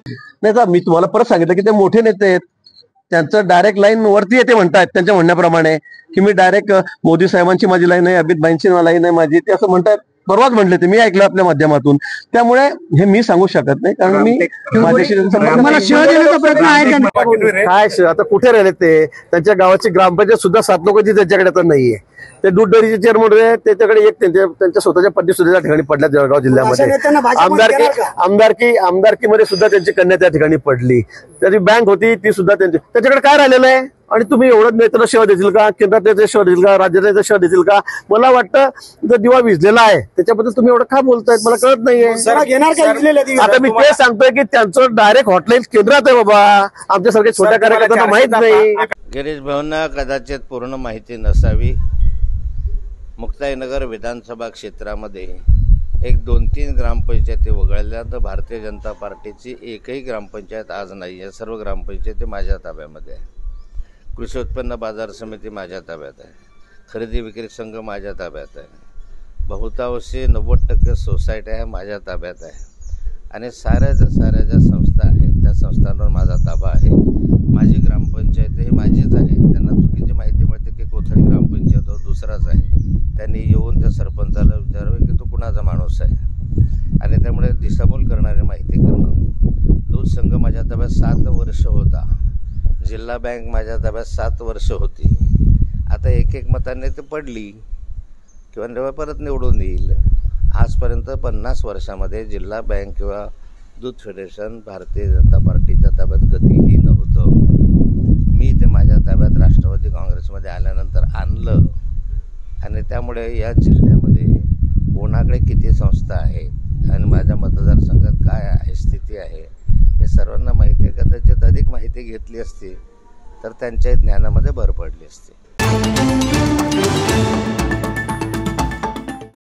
नाही तर मी तुम्हाला परत सांगितलं की ते मोठे नेते आहेत, त्यांचं डायरेक्ट लाईन वरती येते म्हणतात त्यांच्या म्हणण्याप्रमाणे, की मी डायरेक्ट मोदी साहेबांची माझी लाईन आहे, अमित भाईंची लाईन आहे माझी, ते असं म्हणतात. परवाच म्हटले ते, मी ऐकलं आपल्या माध्यमातून. त्यामुळे हे मी सांगू शकत नाही, कारण मी माझ्याशी काय आता कुठे राहिले ते, त्यांच्या गावाची ग्रामपंचायत सुद्धा 7 लोकांची त्यांच्याकडे आता नाहीये. ते दूध डेअरीचे चेअरमन होते, त्याच्याकडे एक त्यांच्या स्वतःच्या पत्नी सुद्धा त्या ठिकाणी पडल्या जळगाव जिल्ह्यामध्ये. आमदारकीमध्ये सुद्धा त्यांची कन्या त्या ठिकाणी पडली. त्याची बँक होती ती सुद्धा त्याच्याकडे काय राहिलेलं आहे. आणि तुम्ही एवढं नेत्याला सेवा देतील का, केंद्रात नेत्याला सेवा देतील का, राज्यात सेवा देतील का? मला वाटतं जर दिवा विझलेला आहे त्याच्याबद्दल तुम्ही एवढं का बोलतायत मला कळत नाहीये. आता मी ते सांगतोय की त्यांचं डायरेक्ट हॉटलाईन केंद्रात आहे बाबा, आमच्यासारख्या छोट्या कार्यकर्त्यांना माहित नाही. गिरीश भाऊंना कदाचित पूर्ण माहिती नसावी. मुक्ताईनगर विधानसभा क्षेत्रामध्ये एक 2-3 ग्रामपंचायती वगळल्या तर भारतीय जनता पार्टीची एकही ग्रामपंचायत आज नाही आहे. सर्व ग्रामपंचायती माझ्या ताब्यामध्ये आहे. कृषी उत्पन्न बाजार समिती माझ्या ताब्यात आहे. खरेदी विक्री संघ माझ्या ताब्यात आहे. बहुतांशी 90% सोसायट्या ह्या माझ्या ताब्यात आहे. आणि साऱ्या ज्या संस्था आहेत त्या संस्थांवर माझा ताबा आहे. माझी ग्रामपंचायत ही माझीच आहे. त्यांना चुकीची माहिती मिळते की कोथळी ग्रामपंचायत दुसराच आहे. त्यांनी येऊन त्या सरपंचाला विचारावे की तो कुणाचा माणूस आहे. आणि त्यामुळे दिशाभूल करणारी माहिती करणं. दूध संघ माझ्या ताब्यात 7 वर्ष होता. जिल्हा बँक माझ्या ताब्यात 7 वर्ष होती. आता एक मताने ते पडली किंवा परत निवडून येईल. आजपर्यंत 50 वर्षामध्ये जिल्हा बँक किंवा दूध फेडरेशन भारतीय जनता पार्टीच्या ताब्यात कधीही नव्हतं. मी ते माझ्या ताब्यात राष्ट्रवादी काँग्रेसमध्ये आल्यानंतर आणलं. आणि त्यामुळे या जिल्ह्यामध्ये कोणाकडे किती संस्था आहेत आणि माझ्या मतदारसंघात काय आहे स्थिती आहे हे सर्वांना माहिती आहे. कदाचित अधिक माहिती घेतली असती तर त्यांच्या ज्ञानामध्ये भर पडली असती.